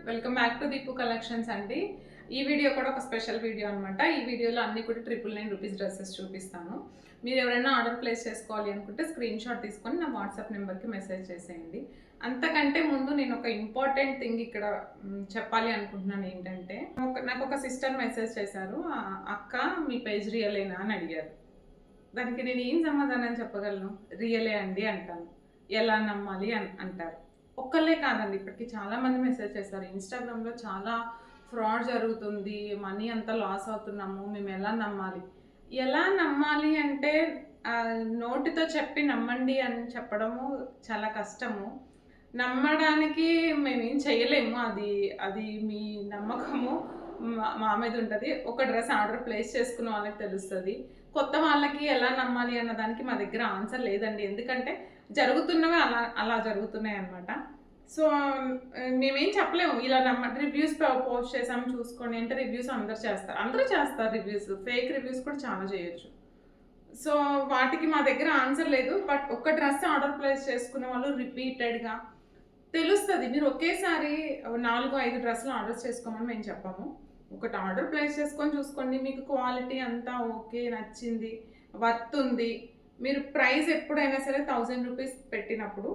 Welcome back to Deepu collections అండి. ఈ video కూడా ఒక స్పెషల్ వీడియో అనమాట. ఈ వీడియోలో అన్ని కూడా 999 రూపీస్ డ్రెస్సెస్ చూపిస్తాను. మీరు ఎవరైనా ఆర్డర్ ప్లేస్ చేసుకోవాలి అనుకుంటే స్క్రీన్ షాట్ తీసుకొని నా వాట్సాప్ నెంబర్కి మెసేజ్ చేసేయండి. అంతకంటే ముందు నేను ఒక ఇంపార్టెంట్ థింగ్ ఇక్కడ చెప్పాలి అనుకుంటున్నాను. ఏంటంటే నాకు ఒక సిస్టర్ మెసేజ్ చేశారు, అక్క మీ పేజ్ రియలేనా అని అడిగారు. దానికి నేను ఏం సమాధానం చెప్పగలను? రియలే అండి అంటాను. ఎలా నమ్మాలి అని అంటారు. ఒక్కళ్ళే కాదండి, ఇప్పటికి చాలామంది మెసేజ్ చేస్తారు. ఇన్స్టాగ్రామ్లో చాలా ఫ్రాడ్ జరుగుతుంది, మనీ అంతా లాస్ అవుతున్నాము, మేము ఎలా నమ్మాలి? ఎలా నమ్మాలి అంటే నోటితో చెప్పి నమ్మండి అని చెప్పడము చాలా కష్టము. నమ్మడానికి మేమేం చేయలేము, అది అది మీ నమ్మకము మా మీద ఉంటుంది. ఒక డ్రెస్ ఆర్డర్ ప్లేస్ చేసుకున్న వాళ్ళకి తెలుస్తుంది. కొత్త వాళ్ళకి ఎలా నమ్మాలి అన్న దానికి మా దగ్గర ఆన్సర్ లేదండి. ఎందుకంటే జరుగుతున్నవి అలా జరుగుతున్నాయి అన్నమాట. సో మేమేం చెప్పలేము. ఇలా రివ్యూస్ పోస్ట్ చేసాము చూసుకోండి అంటే రివ్యూస్ అందరూ చేస్తారు రివ్యూస్. ఫేక్ రివ్యూస్ కూడా చాలా చేయొచ్చు. సో వాటికి మా దగ్గర ఆన్సర్ లేదు. బట్ ఒక డ్రెస్ ఆర్డర్ ప్లేస్ చేసుకున్న వాళ్ళు రిపీటెడ్గా తెలుస్తుంది. మీరు ఒకేసారి 4-5 డ్రెస్సులు ఆర్డర్ చేసుకోమని మేము చెప్పాము. ఒకటి ఆర్డర్ ప్లేస్ చేసుకొని చూసుకోండి, మీకు క్వాలిటీ అంతా ఓకే, నచ్చింది, వర్త్ ఉంది. మీరు ప్రైస్ ఎప్పుడైనా సరే 1000 రూపీస్ పెట్టినప్పుడు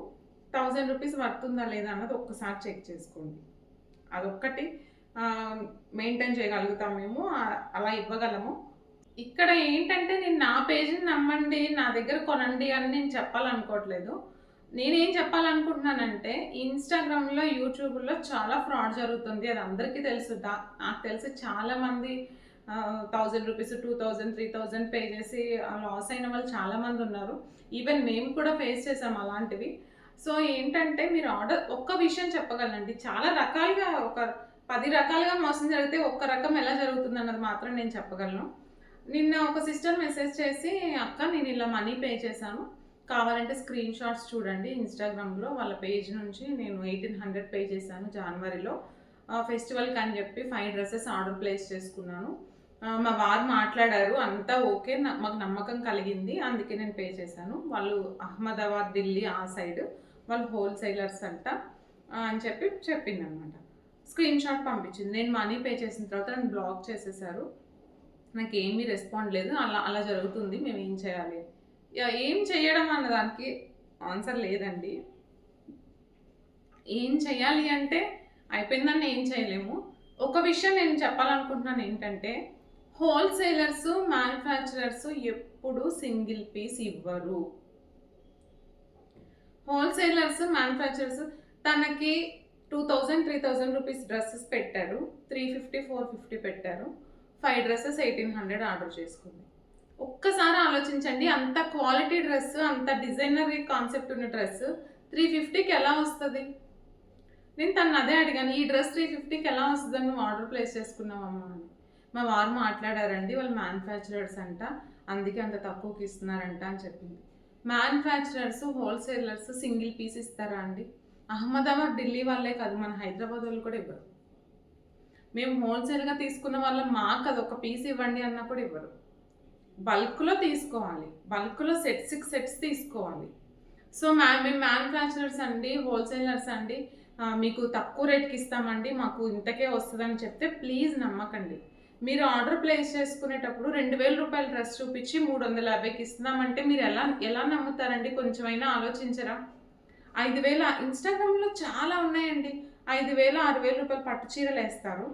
1000 రూపీస్ వర్త్ ఉందా లేదా అన్నది ఒక్కసారి చెక్ చేసుకోండి. అదొక్కటి మెయింటైన్ చేయగలుగుతాం మేము, అలా ఇవ్వగలము. ఇక్కడ ఏంటంటే నేను నా పేజీని నమ్మండి, నా దగ్గర కొనండి అని నేను చెప్పాలనుకోవట్లేదు. నేనేం చెప్పాలనుకుంటున్నానంటే ఇన్స్టాగ్రామ్లో, యూట్యూబ్లో చాలా ఫ్రాడ్ జరుగుతుంది. అది అందరికీ తెలుసు. నాకు తెలిసి చాలామంది 1000 రూపీస్, 2000, 3000 పే చేసి లాస్ అయిన వాళ్ళు చాలామంది ఉన్నారు. ఈవెన్ మేము కూడా ఫేస్ చేసాం అలాంటివి. సో ఏంటంటే మీరు ఒక్క విషయం చెప్పగలండి, చాలా రకాలుగా ఒక 10 రకాలుగా మోసం జరిగితే ఒక్క రకం ఎలా జరుగుతుంది అన్నది మాత్రం నేను చెప్పగలను. నిన్న ఒక సిస్టర్ మెసేజ్ చేసి, అక్క నేను ఇలా మనీ పే చేశాను, కావాలంటే స్క్రీన్ షాట్స్ చూడండి, ఇన్స్టాగ్రామ్లో వాళ్ళ పేజ్ నుంచి నేను 1800 పే చేశాను జనవరిలో ఫెస్టివల్కి అని చెప్పి 5 డ్రెస్సెస్ ఆర్డర్ ప్లేస్ చేసుకున్నాను. మా వారు మాట్లాడారు, అంతా ఓకే, మాకు నమ్మకం కలిగింది, అందుకే నేను పే చేశాను. వాళ్ళు అహ్మదాబాద్, ఢిల్లీ ఆ సైడ్, వాళ్ళు హోల్సేలర్స్ అంట అని చెప్పింది అనమాట. స్క్రీన్ షాట్ పంపించింది. నేను మనీ పే చేసిన తర్వాత నన్ను బ్లాక్ చేసేసారు, నాకు ఏమీ రెస్పాండ్ లేదు, అలా జరుగుతుంది, మేము ఏం చేయాలి? ఏం చేయడం అన్న దానికి ఆన్సర్ లేదండి. ఏం చేయాలి అంటే అయిపోయిందని ఏం చేయలేము. ఒక విషయం నేను చెప్పాలనుకుంటున్నాను ఏంటంటే, హోల్సేలర్స్, మ్యానుఫ్యాక్చరర్స్ ఎప్పుడు సింగిల్ పీస్ ఇవ్వరు. హోల్సేలర్స్, మ్యానుఫ్యాక్చరర్స్ తనకి 2000, 3000 రూపీస్ డ్రెస్సెస్ పెట్టారు, 350, 450 పెట్టారు, 5 డ్రెస్సెస్ 1800 ఆర్డర్ చేసుకుంది. ఒక్కసారి ఆలోచించండి, అంత క్వాలిటీ డ్రెస్, అంత డిజైనరీ కాన్సెప్ట్ ఉన్న డ్రెస్ 350కి ఎలా వస్తుంది? నేను తను అదే అడిగాను, ఈ డ్రెస్ 350కి ఎలా వస్తుందని నువ్వు ఆర్డర్ ప్లేస్ చేసుకున్నావమ్మా అని. మా వారు మాట్లాడారండి, వాళ్ళు మ్యానుఫ్యాక్చరర్స్ అంట, అందుకే అంత తక్కువకి ఇస్తున్నారంట అని చెప్పింది. మ్యానుఫ్యాక్చరర్స్, హోల్సేలర్స్ సింగిల్ పీస్ ఇస్తారా అండి? అహ్మదాబాద్, ఢిల్లీ వాళ్ళే కాదు, మన హైదరాబాద్ వాళ్ళు కూడా ఇవ్వరు. మేము హోల్సేల్గా తీసుకున్న వాళ్ళం, మాకు అది ఒక పీస్ ఇవ్వండి అన్నా కూడా ఇవ్వరు. బల్క్లో తీసుకోవాలి, బల్క్లో సెట్స్ తీసుకోవాలి. సో మేము మ్యానుఫ్యాక్చరర్స్ అండి, హోల్సేలర్స్ అండి, మీకు తక్కువ రేట్కి ఇస్తామండి, మాకు ఇంతకే వస్తుందని చెప్తే ప్లీజ్ నమ్మకండి. మీరు ఆర్డర్ ప్లేస్ చేసుకునేటప్పుడు 2000 రూపాయల డ్రెస్ చూపించి 350కి ఇస్తున్నామంటే మీరు ఎలా నమ్ముతారండి? కొంచెమైనా ఆలోచించరా? 5000 ఇన్స్టాగ్రామ్లో చాలా ఉన్నాయండి, 5000, 6000 రూపాయలు పట్టు చీరలు వేస్తారు,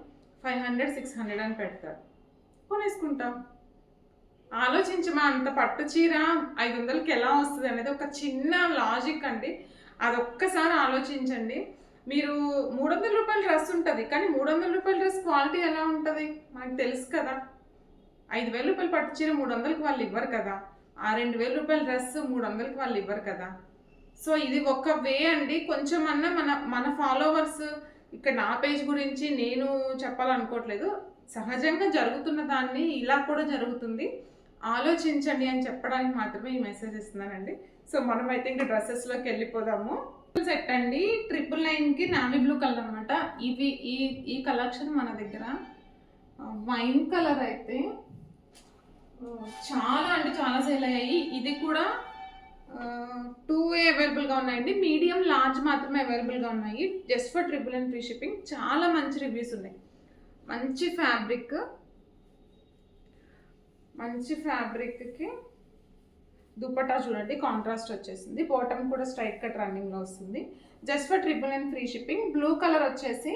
500, 600 అని పెడతారు, కొనేసుకుంటాం. ఆలోచించమా, అంత పట్టు చీర 500కి ఎలా వస్తుంది అనేది ఒక చిన్న లాజిక్ అండి, అదొక్కసారి ఆలోచించండి. మీరు 300 రూపాయల డ్రెస్ ఉంటుంది, కానీ 300 రూపాయల డ్రెస్ క్వాలిటీ ఎలా ఉంటుంది మనకు తెలుసు కదా. 5000 రూపాయల పట్టు చీర 300కి వాళ్ళు ఇవ్వరు కదా, ఆ 2000 రూపాయల డ్రెస్ 300కి వాళ్ళు ఇవ్వరు కదా. సో ఇది ఒక వే అండి. కొంచెం అన్నా మన ఫాలోవర్స్, ఇక్కడ నా పేజ్ గురించి నేను చెప్పాలనుకోవట్లేదు, సహజంగా జరుగుతున్న దాన్ని ఇలా కూడా జరుగుతుంది, ఆలోచించండి అని చెప్పడానికి మాత్రమే ఈ మెసేజ్ ఇస్తున్నానండి. సో మనమైతే ఇంకా డ్రెస్సెస్లోకి వెళ్ళిపోదాము. సెట్ అండి, 999కి నావీ బ్లూ కలర్ అనమాట. ఈ కలెక్షన్ మన దగ్గర వైన్ కలర్ అయితే చాలా అంటే చాలా సేల్ అయ్యాయి. ఇది కూడా టూ అవైలబుల్గా ఉన్నాయండి. మీడియం లార్జ్ మాత్రమే అవైలబుల్గా ఉన్నాయి. Just for triple and free shipping. చాలా మంచి రివ్యూస్ ఉన్నాయి. మంచి ఫ్యాబ్రిక్కి దుపట్టా చూడండి, కాంట్రాస్ట్ వచ్చేసింది. బాటమ్ కూడా స్ట్రైట్ కట్ రన్నింగ్లో వస్తుంది. Just for triple and free shipping. Blue colour వచ్చేసి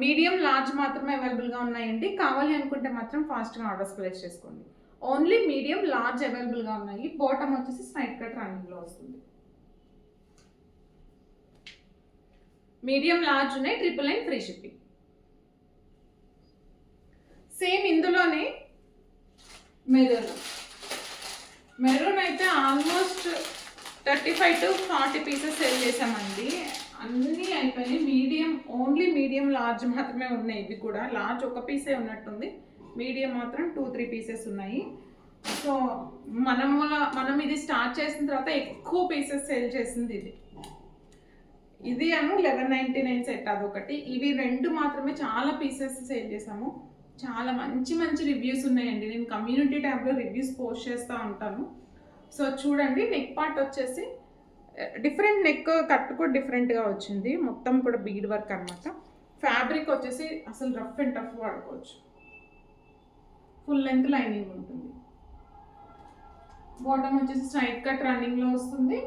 మీడియం లార్జ్ మాత్రమే అవైలబుల్గా ఉన్నాయండి. కావాలి అనుకుంటే మాత్రం ఫాస్ట్గా ఆర్డర్స్ ప్లేస్ చేసుకోండి. ఓన్లీ మీడియం లార్జ్ అవైలబుల్గా ఉన్నాయి. బాటమ్ వచ్చేసి స్ట్రైట్ కట్ రన్నింగ్లో వస్తుంది. మీడియం లార్జ్ ఉన్నాయి, triple and free shipping. Same ఇందులోనే మెరూన్ అయితే ఆల్మోస్ట్ 35 to 40 పీసెస్ సేల్ చేసామండి. అన్నీ అయిపోయినాయి. ఓన్లీ మీడియం లార్జ్ మాత్రమే ఉన్నాయి. ఇవి కూడా లార్జ్ ఒక పీసే ఉన్నట్టుంది. మీడియం మాత్రం 2-3 పీసెస్ ఉన్నాయి. సో మనం ఇది స్టార్ట్ చేసిన తర్వాత ఎక్కువ పీసెస్ సేల్ చేసింది ఇది 1199 సెట్ అదొకటి. ఇవి 2 మాత్రమే చాలా పీసెస్ సేల్ చేసాము. చాలా మంచి రివ్యూస్ ఉన్నాయండి. నేను కమ్యూనిటీ ట్యాబ్లో రివ్యూస్ పోస్ట్ చేస్తూ ఉంటాను. సో చూడండి, నెక్ పార్ట్ వచ్చేసి డిఫరెంట్, నెక్ కట్ కూడా డిఫరెంట్గా వచ్చింది. మొత్తం కూడా బీడ్ వర్క్ అనమాట. ఫ్యాబ్రిక్ వచ్చేసి అసలు రఫ్ అండ్ టఫ్ వాడుకోవచ్చు. ఫుల్ లెంత్ లైనింగ్ ఉంటుంది. బాటమ్ వచ్చేసి స్ట్రైట్ కట్ రన్నింగ్లో వస్తుంది.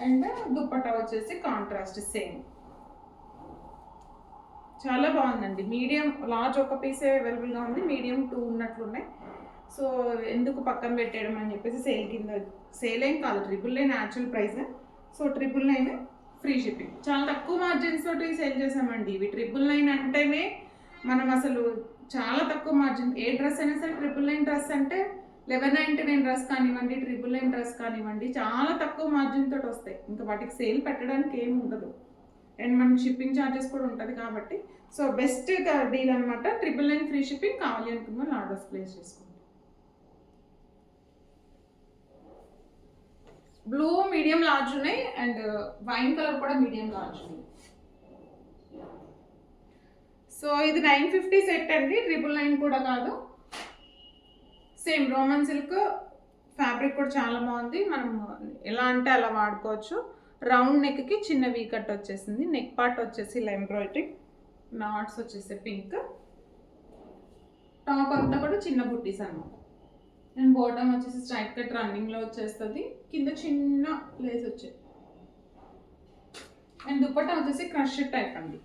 అండ్ దుపట్టా వచ్చేసి కాంట్రాస్ట్ సేమ్. చాలా బాగుందండి. మీడియం లార్జ్ ఒక పీసే అవైలబుల్గా ఉంది. మీడియం 2 ఉన్నట్లున్నాయి. సో ఎందుకు పక్కన పెట్టేయడం అని చెప్పేసి సేల్ ఏం కాదు, 999 actual price. So 999 free shipping. చాలా తక్కువ మార్జిన్స్ తోటి సేల్ చేసామండి. ఇవి 999 అంటేనే మనం అసలు చాలా తక్కువ మార్జిన్. ఏ డ్రెస్ అయినా సరే 999 డ్రెస్ అంటే 1199 డ్రెస్ కానివ్వండి, 999 డ్రెస్ కానివ్వండి, చాలా తక్కువ మార్జిన్ తోటి వస్తాయి. ఇంకా వాటికి సేల్ పెట్టడానికి ఏమి ఉండదు. అండ్ మనకి షిప్పింగ్ ఛార్జెస్ కూడా ఉంటుంది కాబట్టి. సో బెస్ట్ డీల్ అనమాట. 999 ఫ్రీ షిప్పింగ్. కావాలి అనుకున్న వాళ్ళు ఆర్డర్స్ ప్లేస్ చేసుకోండి. బ్లూ మీడియం లార్జ్ ఉన్నాయి. అండ్ వైన్ కలర్ కూడా మీడియం లార్జ్ ఉన్నాయి. సో ఇది 950 సెట్ అండి, 999 కూడా కాదు. సేమ్ రోమన్ సిల్క్ ఫ్యాబ్రిక్ కూడా చాలా బాగుంది. మనం ఎలా అంటే అలా వాడుకోవచ్చు. రౌండ్ నెక్కి చిన్న వీ కట్ వచ్చేసింది. నెక్ పార్ట్ వచ్చేసి ఎంబ్రాయిడరీ, నాట్స్ వచ్చేసి పింక్. టాప్ అంతా కూడా చిన్న బుట్టీస్ అన్నమాట. అండ్ బాటమ్ వచ్చేసి స్ట్రైట్ కట్ రన్నింగ్లో వచ్చేస్తుంది. కింద చిన్న లేస్ వచ్చేది. అండ్ దుపట్టా వచ్చేసి క్రష్ టైప్ అండి.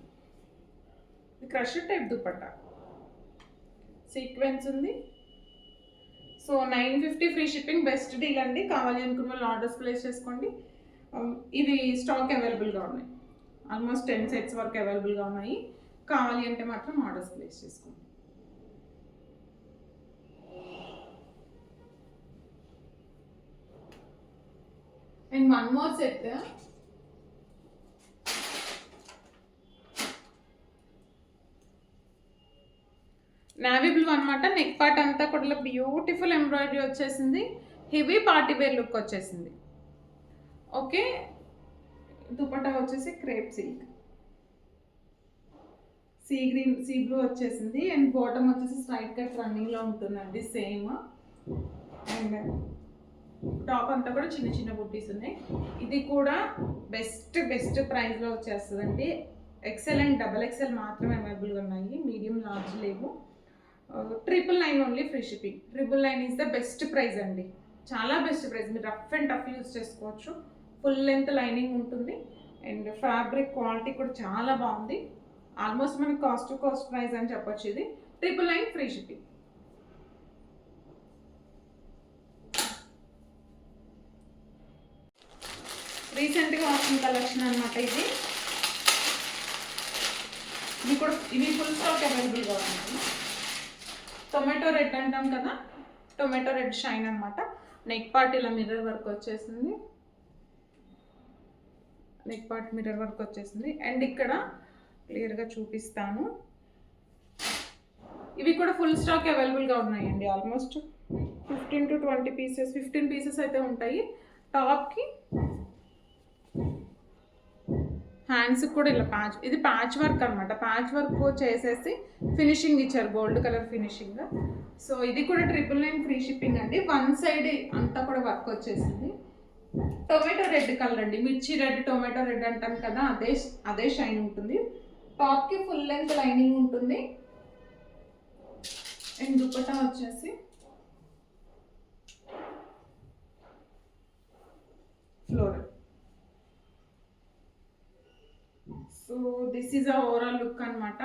క్రష్ టైప్ దుపట్టా, సీక్వెన్స్ ఉంది. So 950 free shipping. Best deal అండి. కావాలి అనుకున్న వాళ్ళు ఆర్డర్స్ ప్లేస్ చేసుకోండి. ఇవి స్టాక్ అవైలబుల్గా ఉన్నాయి. ఆల్మోస్ట్ 10 సెట్స్ వరకు అవైలబుల్గా ఉన్నాయి. కావాలి అంటే మాత్రం ఆర్డర్స్ ప్లేస్ చేసుకోండి. And one more set, navy blue అనమాట. నెక్ పార్ట్ అంతా కూడా బ్యూటిఫుల్ ఎంబ్రాయిడరీ వచ్చేసింది. హెవీ పార్టీ వేర్ లుక్ వచ్చేసింది. ఓకే, దుపట్టా వచ్చేసి క్రేప్ సిల్క్, సీ బ్లూ వచ్చేసింది. అండ్ బాటమ్ వచ్చేసి స్ట్రైట్ కట్ రన్నింగ్లో ఉంటుందండి సేమ్. అండ్ టాప్ అంతా కూడా చిన్న చిన్న బుట్టీస్ ఉన్నాయి. ఇది కూడా బెస్ట్ ప్రైస్లో వచ్చేస్తుందండి. ఎక్సెల్ అండ్ XXL మాత్రమే అవైలబుల్గా ఉన్నాయి. మీడియం లార్జ్ లేవు. 999 only free shipping. 999 is the best price అండి. చాలా బెస్ట్ ప్రైస్. మీరు రఫ్ అండ్ టఫ్ యూజ్ చేసుకోవచ్చు. ఫుల్ లెంత్ లైనింగ్ ఉంటుంది. అండ్ ఫ్యాబ్రిక్ క్వాలిటీ కూడా చాలా బాగుంది. ఆల్మోస్ట్ మనకి కాస్ట్ ప్రైస్ అని చెప్పొచ్చు. ఇది 999 ఫ్రీ షిప్పింగ్. రీసెంట్గా వచ్చిన కలెక్షన్ అనమాట ఇది. ఇవి ఫుల్ స్టాక్ అవైలబుల్గా ఉన్నాయి. టొమాటో రెడ్ అంటాం కదా, టొమాటో రెడ్ షైన్ అనమాట. నెక్ పార్ట్ ఇలా మిర్రర్ వర్క్ వచ్చేసింది. అండ్ ఇక్కడ క్లియర్గా చూపిస్తాను. ఇవి కూడా ఫుల్ స్టాక్ అవైలబుల్గా ఉన్నాయండి. ఆల్మోస్ట్ 15 to 20 పీసెస్, 15 పీసెస్ అయితే ఉంటాయి. టాప్కి హ్యాండ్స్ కూడా ఇలా ఇది ప్యాచ్ వర్క్ అనమాట. ప్యాచ్ వర్క్ చేసేసి ఫినిషింగ్ ఇచ్చారు, గోల్డ్ కలర్ ఫినిషింగ్. సో ఇది కూడా 999 ఫ్రీ షిప్పింగ్ అండి. వన్ సైడ్ అంతా కూడా వర్క్ వచ్చేసింది. టొమాటో రెడ్ కలర్ అండి, మిర్చి రెడ్ టొమాటో రెడ్ అంటాం కదా, అదే అదే షైన్ ఉంటుంది. టాప్కి ఫుల్ లెంత్ లైనింగ్ ఉంటుంది. అండ్ దుపట్టా వచ్చేసి floral. So this is a overall look అనమాట.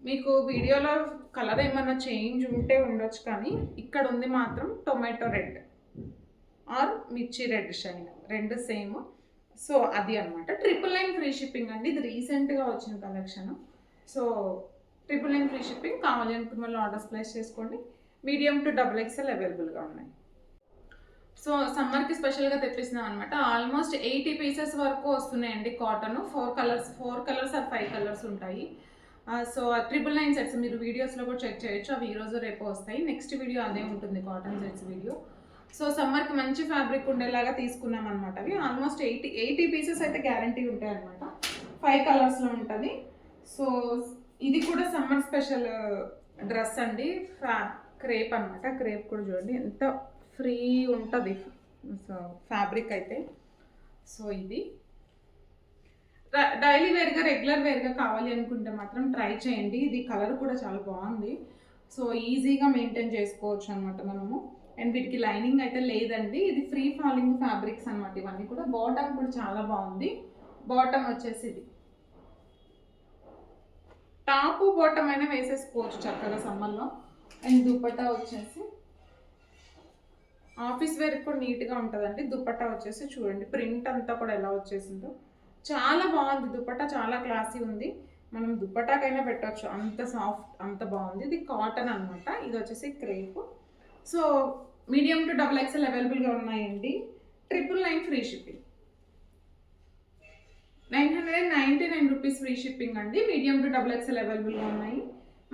మీకు వీడియోలో కలర్ ఏమైనా చేంజ్ ఉంటే ఉండొచ్చు, కానీ ఇక్కడ ఉంది మాత్రం టొమాటో రెడ్ ఆర్ మిర్చి రెడ్ షైన్, రెండు సేమ్. సో అది అనమాట. 999 ఫ్రీ షిప్పింగ్ అండి. ఇది రీసెంట్గా వచ్చిన కలెక్షన్. So 999 free shipping. కావాలి అనుకున్న వాళ్ళు ఆర్డర్స్ ప్లేస్ చేసుకోండి. మీడియం టు XXL అవైలబుల్గా ఉన్నాయి. సో సమ్మర్కి స్పెషల్గా తెప్పిస్తున్నాం అనమాట. ఆల్మోస్ట్ 80 పీసెస్ వరకు వస్తున్నాయండి. కాటన్ 4 కలర్స్ ఆర్ 5 కలర్స్ ఉంటాయి. సో 999 సెట్స్ మీరు వీడియోస్లో కూడా చెక్ చేయొచ్చు. అవి ఈరోజు రేపు వస్తాయి. నెక్స్ట్ వీడియో అదే ఉంటుంది, కాటన్ సెట్స్ వీడియో. సో సమ్మర్కి మంచి ఫ్యాబ్రిక్ ఉండేలాగా తీసుకున్నాం అనమాట. అవి ఆల్మోస్ట్ 80 పీసెస్ అయితే గ్యారంటీ ఉంటాయి అనమాట. 5 కలర్స్లో ఉంటుంది. సో ఇది కూడా సమ్మర్ స్పెషల్ డ్రెస్ అండి. క్రేప్ అనమాట. క్రేప్ కూడా చూడండి ఎంత ఫ్రీ ఉంటుంది ఫ్యాబ్రిక్ అయితే. సో ఇది డైలీ వేర్గా రెగ్యులర్ వేర్గా కావాలి అనుకుంటే మాత్రం ట్రై చేయండి. ఇది కలర్ కూడా చాలా బాగుంది. సో ఈజీగా మెయింటైన్ చేసుకోవచ్చు అనమాట మనము. అండ్ వీటికి లైనింగ్ అయితే లేదండి. ఇది ఫ్రీ ఫాలింగ్ ఫ్యాబ్రిక్స్ అనమాట ఇవన్నీ కూడా. బాటమ్ కూడా చాలా బాగుంది. బాటమ్ వచ్చేసి ఇది టాప్ బాటమ్ అయినా వేసేసుకోవచ్చు చక్కగా సమ్మర్లో. అండ్ దుపట్టా వచ్చేసి ఆఫీస్ వేర్ కూడా నీట్గా ఉంటుందండి. దుపట్టా వచ్చేసి చూడండి ప్రింట్ అంతా కూడా ఎలా వచ్చేసిందో చాలా బాగుంది. దుపట్టా చాలా క్లాసీ ఉంది. మనం దుపట్టాకైనా పెట్టవచ్చు, అంత సాఫ్ట్ అంత బాగుంది. ఇది కాటన్ అనమాట. ఇది వచ్చేసి crepe. So medium to XXL అవైలబుల్గా ఉన్నాయండి. 999 free shipping. 999 rupees free shipping అండి. మీడియం టు XXL అవైలబుల్గా ఉన్నాయి.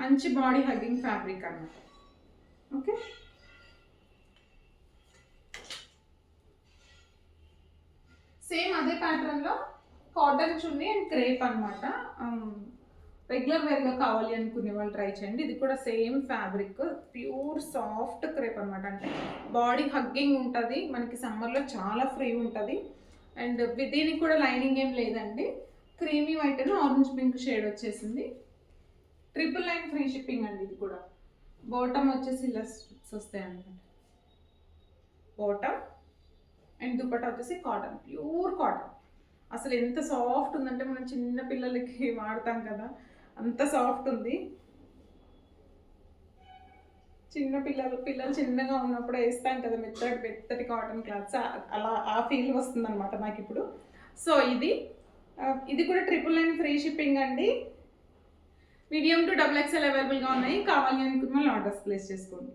మంచి బాడీ హగ్గింగ్ ఫ్యాబ్రిక్ అనమాట. ఓకే, సేమ్ అదే ప్యాటర్న్లో కాటన్ చున్నీ అండ్ క్రేప్ అనమాట. రెగ్యులర్ వేర్గా కావాలి అనుకునే వాళ్ళు ట్రై చేయండి. ఇది కూడా same fabric, pure soft crepe అనమాట. అంటే బాడీ హగ్గింగ్ ఉంటుంది మనకి. సమ్మర్లో చాలా ఫ్రీ ఉంటుంది. అండ్ దీనికి కూడా లైనింగ్ ఏం లేదండి. క్రీమీ వైట్ అని ఆరెంజ్ పింక్ షేడ్ వచ్చేసింది. 999 ఫ్రీ షిప్పింగ్ అండి. ఇది కూడా బాటమ్ వచ్చేసి ఇలా స్ట్రిప్స్ వస్తాయి అన్నమాట. బాటమ్ అండ్ దుపట్టా వచ్చేసి కాటన్, ప్యూర్ కాటన్. అసలు ఎంత సాఫ్ట్ ఉందంటే మనం చిన్న పిల్లలకి వాడతాం కదా, అంత సాఫ్ట్ ఉంది. పిల్లలు చిన్నగా ఉన్నప్పుడు వేస్తాం కదా మెత్తటి కాటన్ క్లాత్స్, అలా ఆ ఫీల్ వస్తుంది అనమాట నాకు ఇప్పుడు. సో ఇది కూడా 999 ఫ్రీ షిప్పింగ్ అండి. మీడియం టు XXL అవైలబుల్గా ఉన్నాయి. కావాలి అనుకున్న వాళ్ళు ఆర్డర్స్ ప్లేస్ చేసుకోండి.